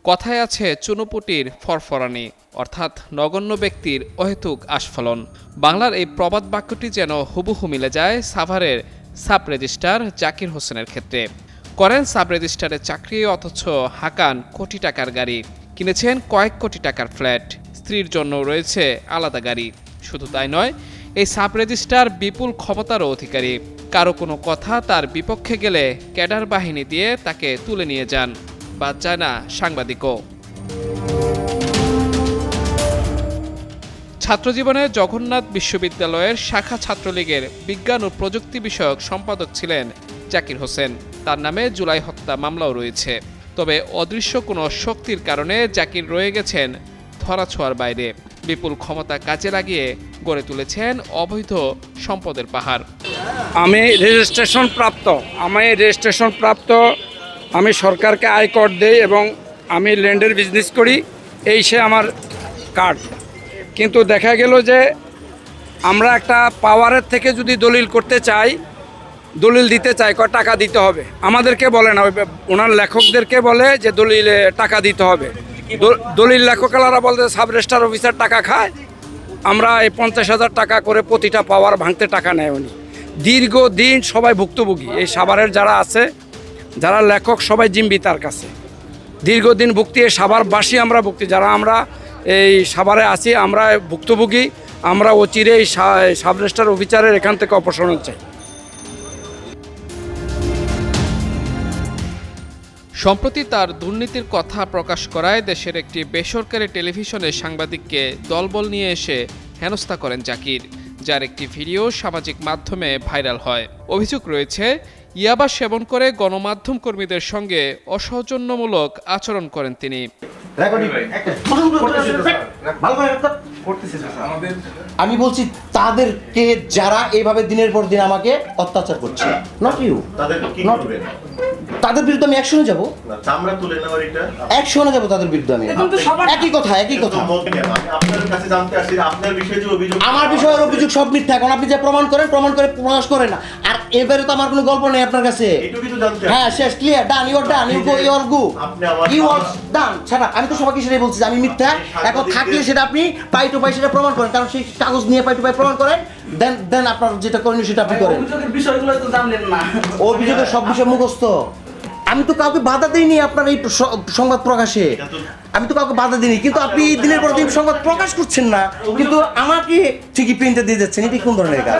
কথায় আছে চুনোপুটির ফরফরানি, অর্থাৎ নগণ্য ব্যক্তির অহেতুক আস্ফালন। বাংলার এই প্রবাদ বাক্যটি যেন হুবহু মিলে যায় সাভারের সাব রেজিস্ট্রার জাকির হোসেনের ক্ষেত্রে। করেন সাব রেজিস্ট্রারে চাকরি, অথচ হাঁকান কোটি টাকার গাড়ি, কিনেছেন কয়েক কোটি টাকার ফ্ল্যাট, স্ত্রীর জন্য রয়েছে আলাদা গাড়ি। শুধু তাই নয়, এই সাব রেজিস্ট্রার বিপুল ক্ষমতারও অধিকারী। কারো কোনো কথা তার বিপক্ষে গেলে ক্যাডার বাহিনী দিয়ে তাকে তুলে নিয়ে যান, বাদ যায় না সাংবাদিকও। ছাত্রজীবনে জগন্নাথ বিশ্ববিদ্যালয়ের শাখা ছাত্রলীগের বিজ্ঞান ও প্রযুক্তি বিষয়ক সম্পাদক ছিলেন জাকির হোসেন। তার নামে জুলাই হত্যা মামলাও রয়েছে। তবে অদৃশ্য কোনো শক্তির কারণে জাকির রয়ে গেছেন ধরাছোঁয়ার বাইরে। বিপুল ক্ষমতা কাজে লাগিয়ে গড়ে তুলেছেন অবৈধ সম্পদের পাহাড়। আমি রেজিস্ট্রেশন প্রাপ্ত, আমি সরকারকে আয়কর দেই এবং আমি ল্যান্ডের বিজনেস করি, এই সে আমার কার্ড। কিন্তু দেখা গেল যে আমরা একটা পাওয়ারের থেকে যদি দলিল করতে চাই, দলিল দিতে চাই, টাকা দিতে হবে। আমাদেরকে বলে না, ওনার লেখকদেরকে বলে যে দলিলে টাকা দিতে হবে। দলিল লেখকেরা বলতে সাব রেজিস্ট্রার অফিসার টাকা খায়, আমরা এই 50,000 টাকা করে প্রতিটা পাওয়ার ভাঙতে টাকা নেয় উনি। দীর্ঘদিন সবাই ভুক্তভোগী, এই সাভারের যারা আছে, যারা লেখক, সবাই জিম্বি তার কাছে। দীর্ঘদিন ভুক্তি, এই সাভারবাসী আমরা ভুক্তি, যারা আমরা এই সাভারে আছি আমরা ভুক্তভোগী। আমরা অচিরে এই সাব রেজিস্ট্রার অফিসারের এখান থেকে অপসারণ চাই। সম্প্রতি তার দুর্নীতির কথা প্রকাশ করায় দেশের একটি বেসরকারি টেলিভিশনের সাংবাদিককে দলবল নিয়ে এসে হেনস্থা করেন জাকির, যার একটি ভিডিও সামাজিক মাধ্যমে ভাইরাল হয়। অভিযোগ রয়েছে, ইয়াবা সেবন করে গণমাধ্যম কর্মীদের সঙ্গে অসৌজন্যমূলক আচরণ করেন তিনি। আমি বলছি তাদেরকে যারা এইভাবে দিনের পর দিন আমাকে অত্যাচার করছে, নট ইউ, তাদের বিরুদ্ধে আমি অ্যাকশনে যাব, অ্যাকশনে যাব তাদের বিরুদ্ধে আমি। একই কথা আমার বিষয়ের অভিযোগ সব মিথ্যা। এখন আপনি যে প্রমাণ করে প্রকাশ করেন না। আর এবারে তো আমার কোনো গল্প নেই আপনার কাছে। হ্যাঁ, শেষ, clear, done, you are done, you go, you are go, you are done. ছাড়া আমি তো সবাইকে সেটাই বলছি যে আমি মিথ্যা। এখন থাকলে সেটা আপনি পাই টু পাই সেটা প্রমাণ করেন, কারণ সেই কাগজ নিয়ে পাই টু পাই প্রমাণ করেন, দেন আপনার যেটা করণীয় সেটা আপনি করেন। অভিযোগের বিষয়গুলো তো জানলেন না। অভিযোগের সব বিষয় মুখস্থ। আমি তো কাউকে বাধা দিইনি আপনার এই সংবাদ প্রকাশে, আমি তো কাউকে বাধা দিইনি, কিন্তু আপনি দিনের পর দিন সংবাদ প্রকাশ করছেন না, কিন্তু আমাকে ঠিকই প্রিন্টে দিয়ে যাচ্ছেন। এটি কোন ধরনের কাজ?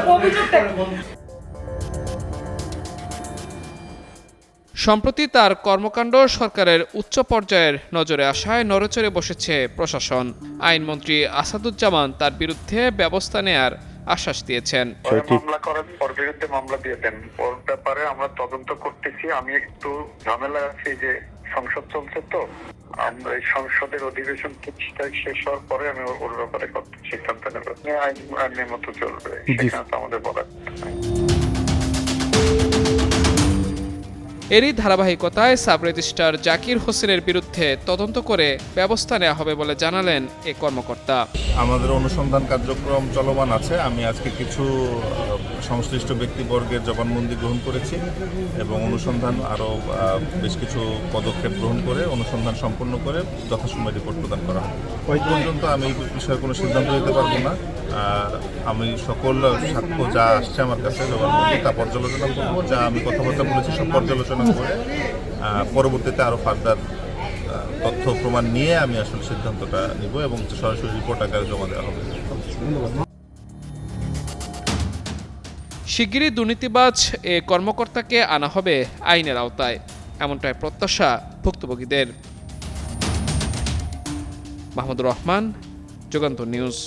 সম্প্রতি তার কর্মকাণ্ড সরকারের উচ্চ পর্যায়ের নজরে আসায় নড়েচড়ে বসেছে প্রশাসন। আইনমন্ত্রী আসাদুজ্জামান তার বিরুদ্ধে ব্যবস্থা নেয়ার আশ্বাস দিয়েছেন। মামলা করেন, ওর বিরুদ্ধে মামলা দিয়ে দেন, ওর ব্যাপারে আমরা তদন্ত করতেছি। আমি একটু ঝামেলা আছি যে সংসদ চলছে, তো আমরা এই সংসদের অধিবেশন 25 তারিখ শেষ হওয়ার পরে আমি ওর ব্যাপারে সিদ্ধান্ত নেব। আইনের মতো চলবে, সেখানে তো আমাদের বলার নাই। এরই ধারাবাহিকতায় সাব রেজিস্ট্রার জাকির হোসেনের বিরুদ্ধে তদন্ত করে ব্যবস্থা নেওয়া হবে বলে জানালেন এ কর্মকর্তা। আমাদের অনুসন্ধান কার্যক্রম চলমান আছে। আমি আজকে কিছু সংশ্লিষ্ট ব্যক্তিবর্গের জবানবন্দি গ্রহণ করেছি এবং অনুসন্ধান আরও বেশ কিছু পদক্ষেপ গ্রহণ করে অনুসন্ধান সম্পন্ন করে যথাসময়ে রিপোর্ট প্রদান করা হবে। ওই পর্যন্ত আমি এই বিষয়ে কোনো সিদ্ধান্ত নিতে পারবো না। আমি সকল সাক্ষ্য যা আসছে আমার কাছে জবানবন্দি তা পর্যালোচনা করবো, যা আমি কথাবার্তা বলেছি সব পর্যালোচনা করে পরবর্তীতে আরও ফার্দার তথ্য প্রমাণ নিয়ে আমি আসলে সিদ্ধান্তটা নিব এবং সরাসরি রিপোর্ট আকারে জমা দেওয়া হবে। শিগগিরই দুর্নীতিবাজ এ কর্মকর্তাকে আনা হবে আইনের আওতায়, এমনটাই প্রত্যাশা ভুক্তভোগীদের। মাহমুদুর রহমান, যুগান্তর নিউজ।